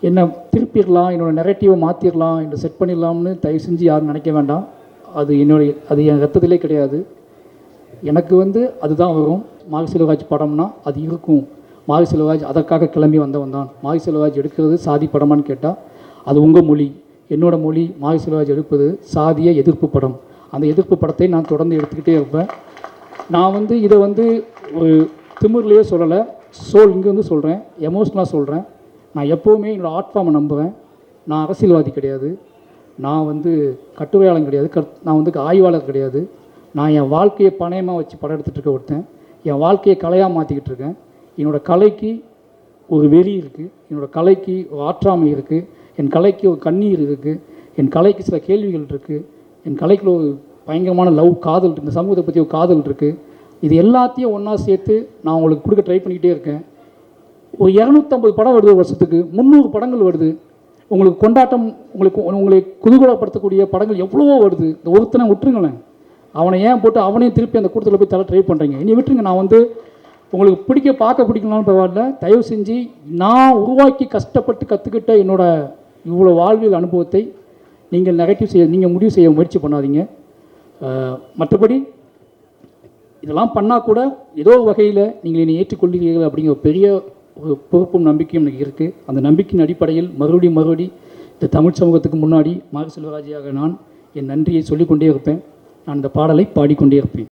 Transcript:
என்னை திருப்பிடலாம், என்னோடய நெரேட்டிவை மாற்றிடலாம், என்னை செட் பண்ணிடலாம்னு தயவு செஞ்சு யாரும் நினைக்க வேண்டாம். அது என் ரத்தத்திலே கிடையாது. எனக்கு அதுதான் வரும். மாரி செல்வராஜ் படம்னா அது இருக்கும். மாரி செல்வராஜ் அதற்காக கிளம்பி வந்தவன் தான். மாரி செல்வராஜ் எடுக்கிறது சாதி படமான்னு கேட்டால் அது உங்கள் மொழி. என்னோடய மொழி மாரி செல்வராஜ் எடுப்பது சாதிய எதிர்ப்பு படம். அந்த எதிர்ப்பு படத்தை நான் தொடர்ந்து எடுத்துக்கிட்டே இருப்பேன். நான் இதை ஒரு திமிர்லேயே சொல்லலை, இங்கே சொல்கிறேன், எமோஷ்னலாக சொல்கிறேன். நான் எப்போவுமே என்னோடய ஆர்ட் ஃபார்மை நம்புவேன். நான் அரசியல்வாதி கிடையாது, நான் கட்டுரையாளன் கிடையாது, நான் ஆய்வாளர் கிடையாது. நான் என் வாழ்க்கையை பணயமாக வச்சு படம் எடுத்துகிட்டு இருக்க ஒருத்தன். என் வாழ்க்கையை கலையாக மாற்றிக்கிட்டு இருக்கேன். என்னோடய கலைக்கு ஒரு வெறி இருக்குது, என்னோடய கலைக்கு ஒரு ஆற்றாமை இருக்குது, என் கலைக்கு ஒரு கண்ணீர் இருக்குது, என் கலைக்கு சில கேள்விகள் இருக்குது, என் கலைக்குள்ள ஒரு பயங்கரமான காதல் இருக்குது, இந்த சமூகத்தை பற்றி ஒரு காதல் இருக்குது. இது எல்லாத்தையும் ஒன்றா சேர்த்து நான் உங்களுக்கு கொடுக்க ட்ரை பண்ணிக்கிட்டே இருக்கேன். ஒரு 250 படம் வருது வருஷத்துக்கு, 300 படங்கள் வருது. உங்களுக்கு கொண்டாட்டம், உங்களை குதூகலப்படுத்தக்கூடிய படங்கள் எவ்வளவோ வருது. இந்த ஒருத்தனை விட்டுருங்களேன், அவனை ஏன் போட்டு அவனையும் திருப்பி அந்த கூட்டத்தில் போய் தலை ட்ரை பண்ணுறீங்க? இனி விட்டுருங்க. நான் உங்களுக்கு பார்க்க பிடிக்கலாம்னு பரவாயில்ல, தயவு செஞ்சு நான் உருவாக்கி கஷ்டப்பட்டு கற்றுக்கிட்ட இவ்வளோ வாழ்வியல் அனுபவத்தை நீங்கள் முடிவு செய்ய முயற்சி பண்ணாதீங்க. மற்றபடி இதெல்லாம் பண்ணால் கூட ஏதோ வகையில் நீங்கள் என்னை ஏற்றுக்கொள்கிறீர்கள் அப்படிங்கிற பெரிய ஒரு பொறுப்பும் நம்பிக்கையும் எனக்கு இருக்குது. அந்த நம்பிக்கையின் அடிப்படையில் மறுபடி இந்த தமிழ் சமூகத்துக்கு முன்னாடி மாரி செல்வராஜியாக நான் என் நன்றியை சொல்லிக்கொண்டே இருப்பேன். நான் இந்த பாடலை பாடிக்கொண்டே இருப்பேன்.